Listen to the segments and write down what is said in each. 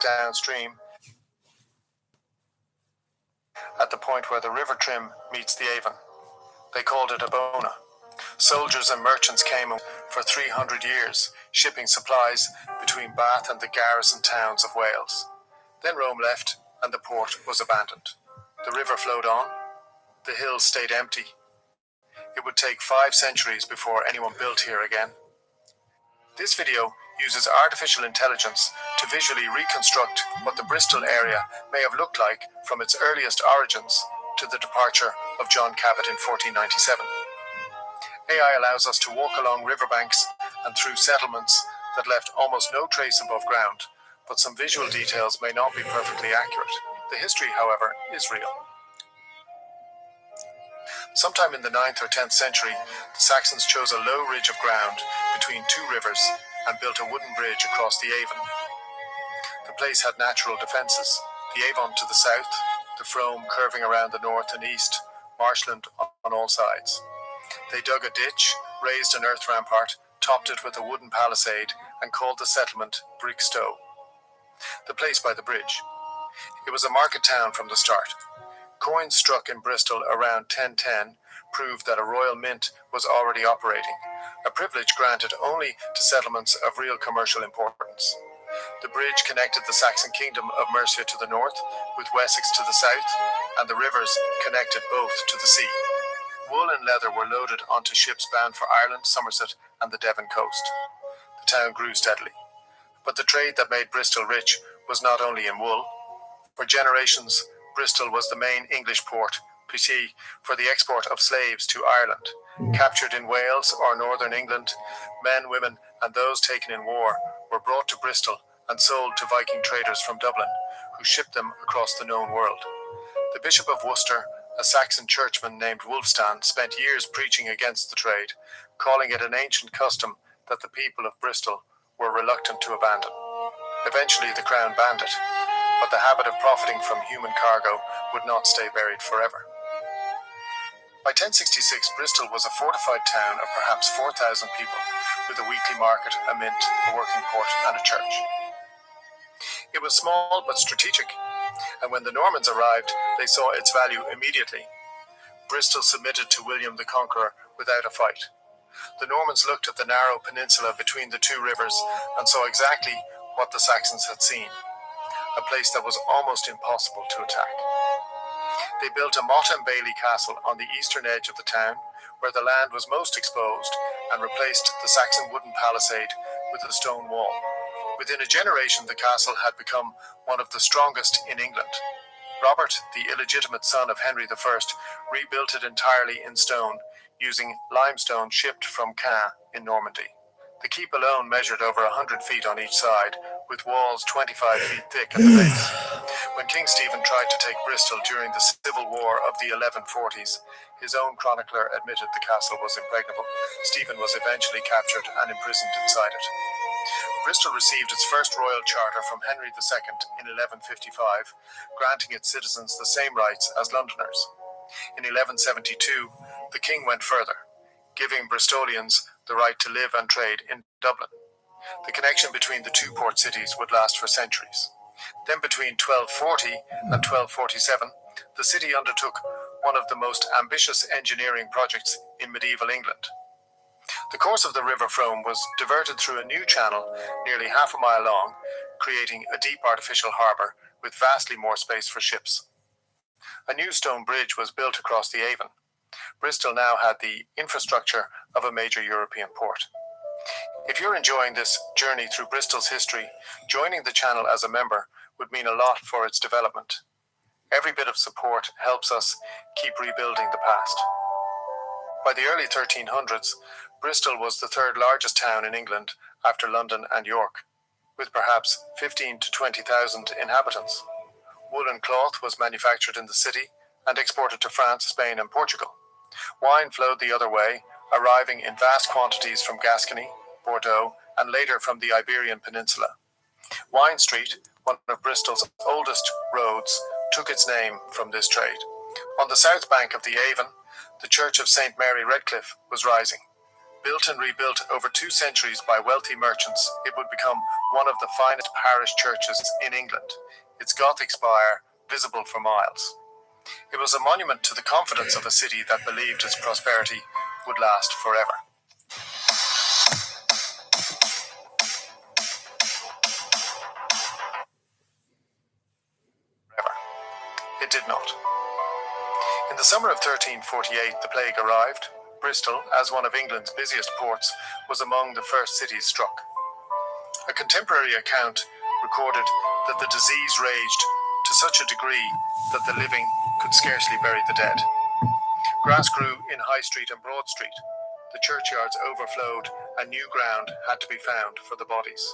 downstream at the point where the River Trim meets the Avon. They called it Abona. Soldiers and merchants came for 300 years, shipping supplies between Bath and the garrison towns of Wales. Then Rome left and the port was abandoned. The river flowed on. The hills stayed empty. It would take 5 centuries before anyone built here again. This video uses artificial intelligence to visually reconstruct what the Bristol area may have looked like from its earliest origins to the departure of John Cabot in 1497. AI allows us to walk along riverbanks and through settlements that left almost no trace above ground, but some visual details may not be perfectly accurate. The history, however, is real. Sometime in the 9th or 10th century, the Saxons chose a low ridge of ground between 2 rivers and built a wooden bridge across the Avon. The place had natural defences: the Avon to the south, the Frome curving around the north and east, marshland on all sides. They dug a ditch, raised an earth rampart, topped it with a wooden palisade, and called the settlement Bristol, the place by the bridge. It was a market town from the start. Coins struck in Bristol around 1010 proved that a royal mint was already operating, a privilege granted only to settlements of real commercial importance. The bridge connected the Saxon kingdom of Mercia to the north, with Wessex to the south, and the rivers connected both to the sea. Wool and leather were loaded onto ships bound for Ireland, Somerset, and the Devon coast. The town grew steadily. But the trade that made Bristol rich was not only in wool. For generations, Bristol was the main English port, for the export of slaves to Ireland. Captured in Wales or northern England, men, women, and those taken in war were brought to Bristol and sold to Viking traders from Dublin, who shipped them across the known world. The Bishop of Worcester, a Saxon churchman named Wulfstan, spent years preaching against the trade, calling it an ancient custom that the people of Bristol were reluctant to abandon. Eventually the crown banned it, but the habit of profiting from human cargo would not stay buried forever. By 1066, Bristol was a fortified town of perhaps 4,000 people, with a weekly market, a mint, a working port, and a church. It was small but strategic, and when the Normans arrived, they saw its value immediately. Bristol submitted to William the Conqueror without a fight. The Normans looked at the narrow peninsula between the 2 rivers and saw exactly what the Saxons had seen: a place that was almost impossible to attack. They built a motte and bailey castle on the eastern edge of the town, where the land was most exposed, and replaced the Saxon wooden palisade with a stone wall. Within a generation, the castle had become one of the strongest in England. Robert, the illegitimate son of Henry I, rebuilt it entirely in stone, using limestone shipped from Caen in Normandy. The keep alone measured over 100 feet on each side, with walls 25 feet thick at the base. When King Stephen tried to take Bristol during the Civil War of the 1140s, his own chronicler admitted the castle was impregnable. Stephen was eventually captured and imprisoned inside it. Bristol received its first royal charter from Henry II in 1155, granting its citizens the same rights as Londoners. In 1172, the king went further, giving Bristolians the right to live and trade in Dublin. The connection between the 2 port cities would last for centuries. Then between 1240 and 1247, the city undertook one of the most ambitious engineering projects in medieval England. The course of the River Frome was diverted through a new channel nearly half a mile long, creating a deep artificial harbour with vastly more space for ships. A new stone bridge was built across the Avon. Bristol now had the infrastructure of a major European port. If you're enjoying this journey through Bristol's history, joining the channel as a member would mean a lot for its development. Every bit of support helps us keep rebuilding the past. By the early 1300s, Bristol was the 3rd largest town in England after London and York, with perhaps 15 to 20,000 inhabitants. Woolen cloth was manufactured in the city and exported to France, Spain, and Portugal. Wine flowed the other way, arriving in vast quantities from Gascony, Bordeaux, and later from the Iberian Peninsula. Wine Street, one of Bristol's oldest roads, took its name from this trade. On the south bank of the Avon, the Church of St. Mary Redcliffe was rising. Built and rebuilt over 2 centuries by wealthy merchants, it would become one of the finest parish churches in England, its Gothic spire visible for miles. It was a monument to the confidence of a city that believed its prosperity would last forever. It did not. In the summer of 1348, the plague arrived. Bristol, as one of England's busiest ports, was among the first cities struck. A contemporary account recorded that the disease raged to such a degree that the living could scarcely bury the dead. Grass grew in High Street and Broad Street. The churchyards overflowed and new ground had to be found for the bodies.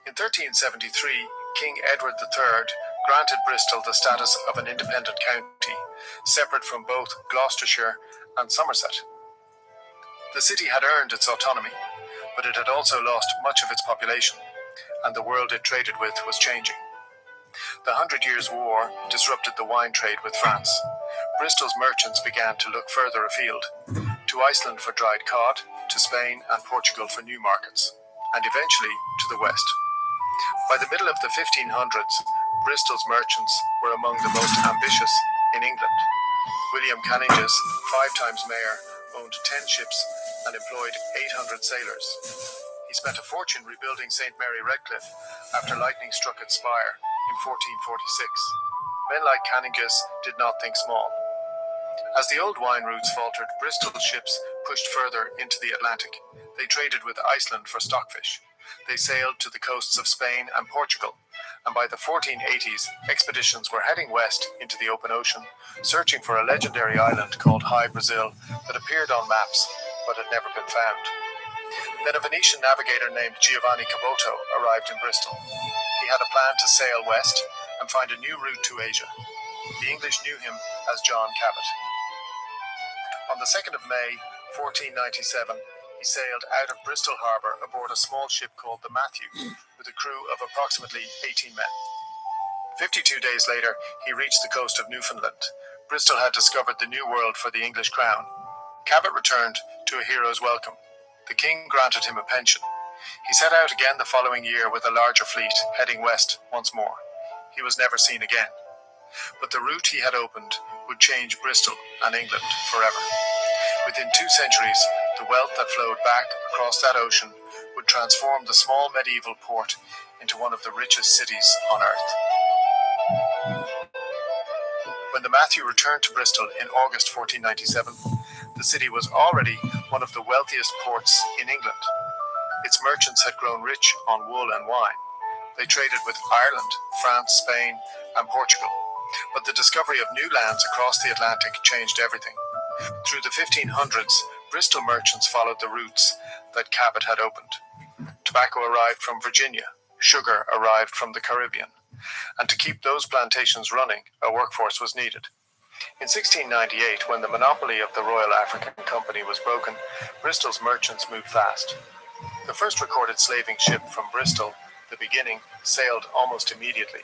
In 1373, King Edward III granted Bristol the status of an independent county, separate from both Gloucestershire and Somerset. The city had earned its autonomy, but it had also lost much of its population, and the world it traded with was changing. The 100 Years' War disrupted the wine trade with France. Bristol's merchants began to look further afield, to Iceland for dried cod, to Spain and Portugal for new markets, and eventually to the west. By the middle of the 1500s, Bristol's merchants were among the most ambitious in England. William Canninges, 5 times mayor, owned 10 ships and employed 800 sailors. He spent a fortune rebuilding St. Mary Redcliffe after lightning struck its spire in 1446. Men like Canninges did not think small. As the old wine routes faltered, Bristol's ships pushed further into the Atlantic. They traded with Iceland for stockfish. They sailed to the coasts of Spain and Portugal, and by the 1480s, expeditions were heading west into the open ocean, searching for a legendary island called High Brazil that appeared on maps but had never been found. Then a Venetian navigator named Giovanni Caboto arrived in Bristol. He had a plan to sail west and find a new route to Asia. The English knew him as John Cabot. On the 2nd of May, 1497, he sailed out of Bristol harbour aboard a small ship called the Matthew, with a crew of approximately 18 men. 52 days later, he reached the coast of Newfoundland. Bristol had discovered the new world for the English crown. Cabot returned to a hero's welcome. The king granted him a pension. He set out again the following year with a larger fleet, heading west once more. He was never seen again. But the route he had opened would change Bristol and England forever. Within 2 centuries, the wealth that flowed back across that ocean would transform the small medieval port into one of the richest cities on earth. When the Matthew returned to Bristol in August 1497, the city was already one of the wealthiest ports in England. Its merchants had grown rich on wool and wine. They traded with Ireland, France, Spain, and Portugal. But the discovery of new lands across the Atlantic changed everything. Through the 1500s, Bristol merchants followed the routes that Cabot had opened. Tobacco arrived from Virginia. Sugar arrived from the Caribbean. And to keep those plantations running, a workforce was needed. In 1698, when the monopoly of the Royal African Company was broken, Bristol's merchants moved fast. The first recorded slaving ship from Bristol, the beginning, sailed almost immediately.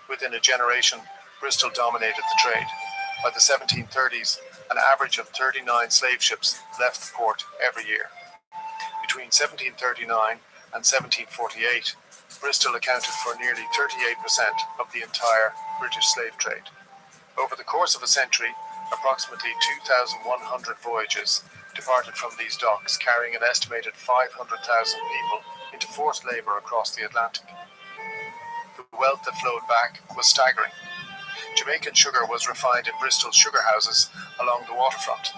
Within a generation, Bristol dominated the trade. By the 1730s, an average of 39 slave ships left the port every year. Between 1739 and 1748, Bristol accounted for nearly 38% of the entire British slave trade. Over the course of a century, approximately 2,100 voyages departed from these docks, carrying an estimated 500,000 people into forced labour across the Atlantic. The wealth that flowed back was staggering. Jamaican sugar was refined in Bristol's sugar houses along the waterfront.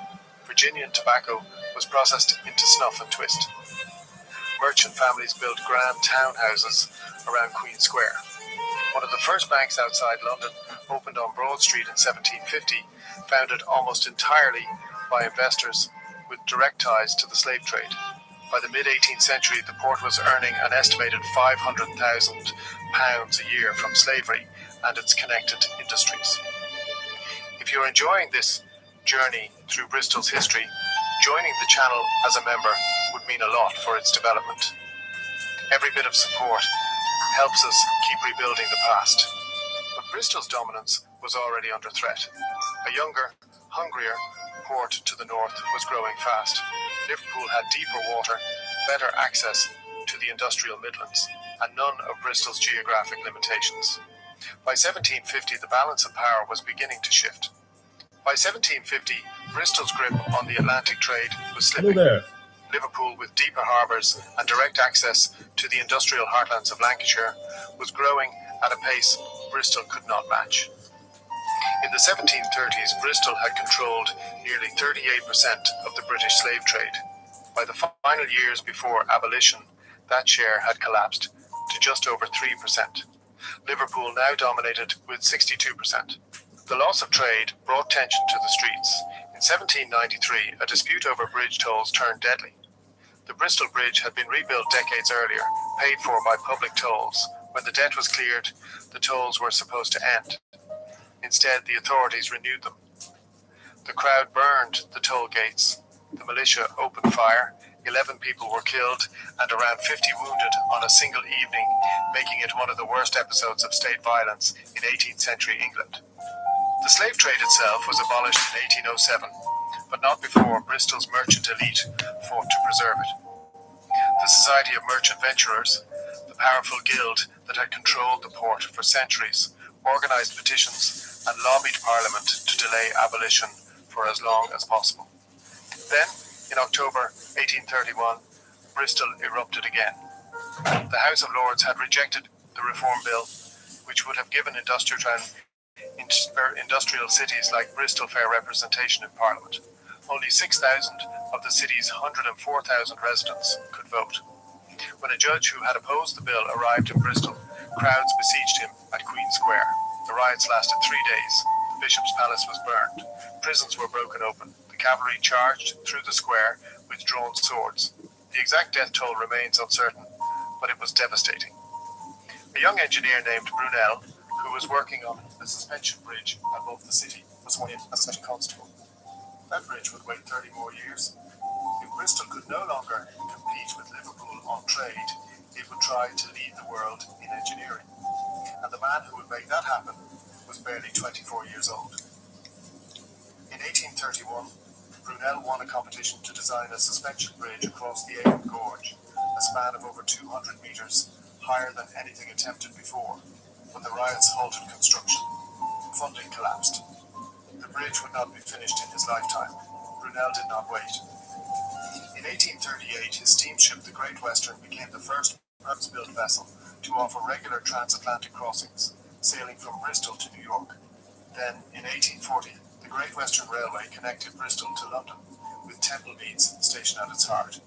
Virginian tobacco was processed into snuff and twist. Merchant families built grand townhouses around Queen Square. One of the first banks outside London opened on Broad Street in 1750, founded almost entirely by investors with direct ties to the slave trade. By the mid-18th century, the port was earning an estimated £500,000 a year from slavery and its connected industries. If you're enjoying this journey through Bristol's history, joining the channel as a member would mean a lot for its development. Every bit of support helps us keep rebuilding the past. But Bristol's dominance was already under threat. A younger, hungrier, port to the north was growing fast. Liverpool had deeper water, better access to the industrial Midlands, and none of Bristol's geographic limitations. By 1750, the balance of power was beginning to shift. By 1750, Bristol's grip on the Atlantic trade was slipping. Liverpool, with deeper harbours and direct access to the industrial heartlands of Lancashire, was growing at a pace Bristol could not match. In the 1730s, Bristol had controlled nearly 38% of the British slave trade. By the final years before abolition, that share had collapsed to just over 3%. Liverpool now dominated with 62%. The loss of trade brought tension to the streets. In 1793, a dispute over bridge tolls turned deadly. The Bristol Bridge had been rebuilt decades earlier, paid for by public tolls. When the debt was cleared, the tolls were supposed to end. Instead, the authorities renewed them. The crowd burned the toll gates. The militia opened fire. 11 people were killed and around 50 wounded on a single evening, making it one of the worst episodes of state violence in 18th century England. The slave trade itself was abolished in 1807, but not before Bristol's merchant elite fought to preserve it. The Society of Merchant Venturers, the powerful guild that had controlled the port for centuries, organised petitions and lobbied Parliament to delay abolition for as long as possible. Then, in October 1831, Bristol erupted again. The House of Lords had rejected the Reform Bill, which would have given industrial cities like Bristol fair representation in Parliament. Only 6,000 of the city's 104,000 residents could vote. When a judge who had opposed the bill arrived in Bristol, crowds besieged him at Queen Square. The riots lasted 3 days. The Bishop's Palace was burned. Prisons were broken open. The cavalry charged through the square with drawn swords. The exact death toll remains uncertain, but it was devastating. A young engineer named Brunel, who was working on a suspension bridge above the city, was sworn in as a special constable. That bridge would wait 30 more years. If Bristol could no longer compete with Liverpool on trade, it would try to lead the world in engineering. And the man who would make that happen was barely 24 years old. In 1831, Brunel won a competition to design a suspension bridge across the Avon Gorge, a span of over 200 metres, higher than anything attempted before. But the riots halted construction. Funding collapsed. The bridge would not be finished in his lifetime. Brunel did not wait. In 1838, his steamship, the Great Western, became the first purpose-built vessel to offer regular transatlantic crossings, sailing from Bristol to New York. Then, in 1840, the Great Western Railway connected Bristol to London, with Temple Meads stationed at its heart.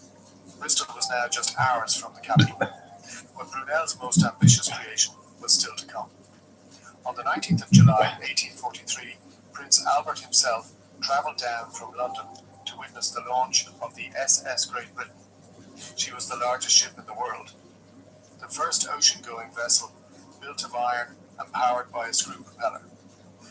Bristol was now just hours from the capital. But Brunel's most ambitious creation was still to come. On the 19th of July, 1843, Prince Albert himself travelled down from London to witness the launch of the SS Great Britain. She was the largest ship in the world. The first ocean-going vessel, built of iron and powered by a screw propeller.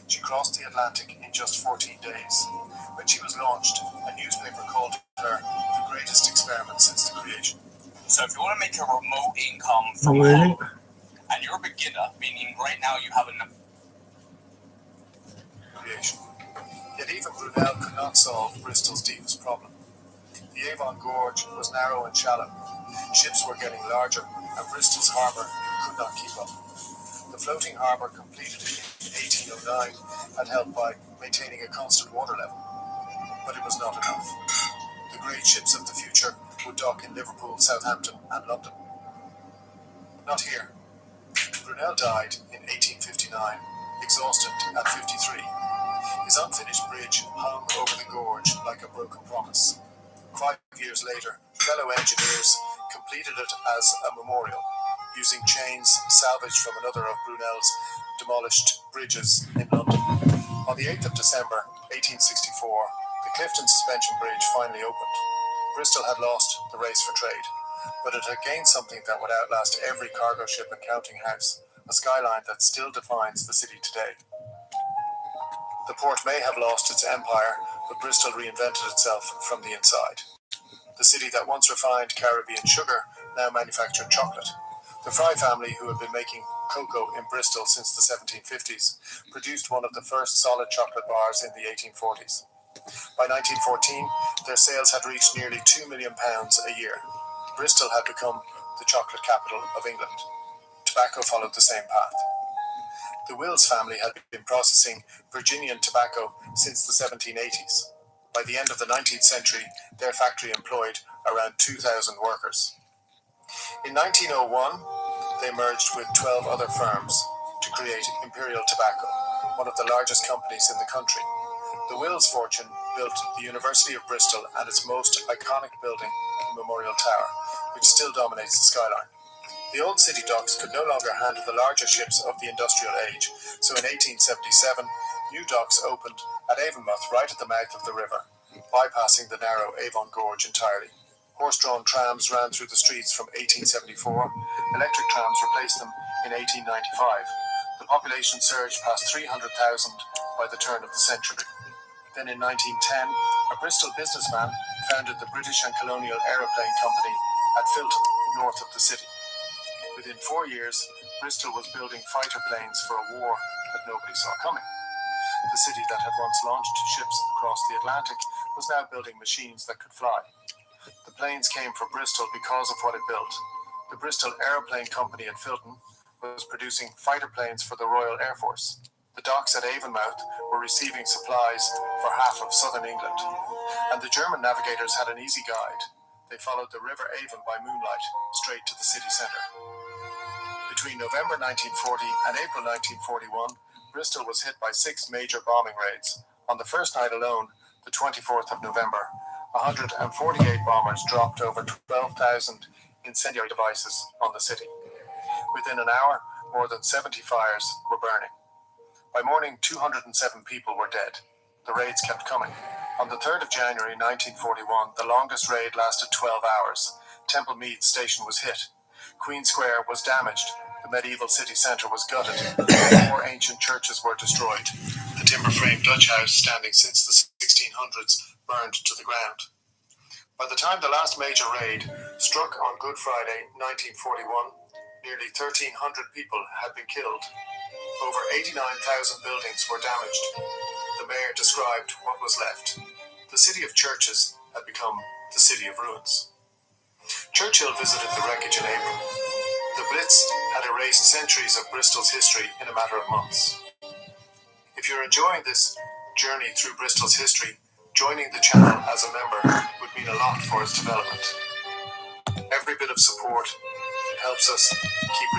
She crossed the Atlantic in just 14 days. When she was launched, a newspaper called her the greatest experiment since the creation. So if you want to make a remote income from home, and you're a beginner, meaning right now you have enough creation. Yet even Brunel could not solve Bristol's deepest problem. The Avon Gorge was narrow and shallow. Ships were getting larger, and Bristol's harbour could not keep up. The floating harbour, completed in 1809, had helped by maintaining a constant water level. But it was not enough. The great ships of the future would dock in Liverpool, Southampton, and London. Not here. Brunel died in 1859, exhausted at 53. His unfinished bridge hung over the gorge like a broken promise. 5 years later, fellow engineers completed it as a memorial, using chains salvaged from another of Brunel's demolished bridges in London. On the 8th of December, 1864, the Clifton Suspension Bridge finally opened. Bristol had lost the race for trade, but it had gained something that would outlast every cargo ship and counting house, a skyline that still defines the city today. The port may have lost its empire, but Bristol reinvented itself from the inside. The city that once refined Caribbean sugar now manufactured chocolate. The Fry family, who had been making cocoa in Bristol since the 1750s, produced one of the first solid chocolate bars in the 1840s. By 1914, their sales had reached nearly £2 million a year. Bristol had become the chocolate capital of England. Tobacco followed the same path. The Wills family had been processing Virginian tobacco since the 1780s. By the end of the 19th century, their factory employed around 2,000 workers. In 1901, they merged with 12 other firms to create Imperial Tobacco, one of the largest companies in the country. The Wills fortune built the University of Bristol and its most iconic building, the Memorial Tower, which still dominates the skyline. The old city docks could no longer handle the larger ships of the industrial age, so in 1877, new docks opened at Avonmouth right at the mouth of the river, bypassing the narrow Avon Gorge entirely. Horse-drawn trams ran through the streets from 1874. Electric trams replaced them in 1895. The population surged past 300,000 by the turn of the century. Then in 1910, a Bristol businessman founded the British and Colonial Aeroplane Company at Filton, north of the city. Within 4 years, Bristol was building fighter planes for a war that nobody saw coming. The city that had once launched ships across the Atlantic was now building machines that could fly. The planes came for Bristol because of what it built. The Bristol Aeroplane Company at Filton was producing fighter planes for the Royal Air Force. The docks at Avonmouth were receiving supplies for half of southern England, and the German navigators had an easy guide. They followed the River Avon by moonlight straight to the city centre. Between November 1940 and April 1941, Bristol was hit by 6 major bombing raids. On the first night alone, the 24th of November, 148 bombers dropped over 12,000 incendiary devices on the city. Within an hour, more than 70 fires were burning. By morning, 207 people were dead. The raids kept coming. On the 3rd of January 1941, the longest raid lasted 12 hours. Temple Meads station was hit. Queen Square was damaged. The medieval city centre was gutted. 4 ancient churches were destroyed. The timber-framed Dutch house, standing since the 1600s, burned to the ground. By the time the last major raid struck on Good Friday 1941, nearly 1,300 people had been killed. Over 89,000 buildings were damaged. The mayor described what was left. The city of churches had become the city of ruins. Churchill visited the wreckage in April. The Blitz had erased centuries of Bristol's history in a matter of months. If you're enjoying this journey through Bristol's history, joining the channel as a member would mean a lot for its development. Every bit of support helps us keep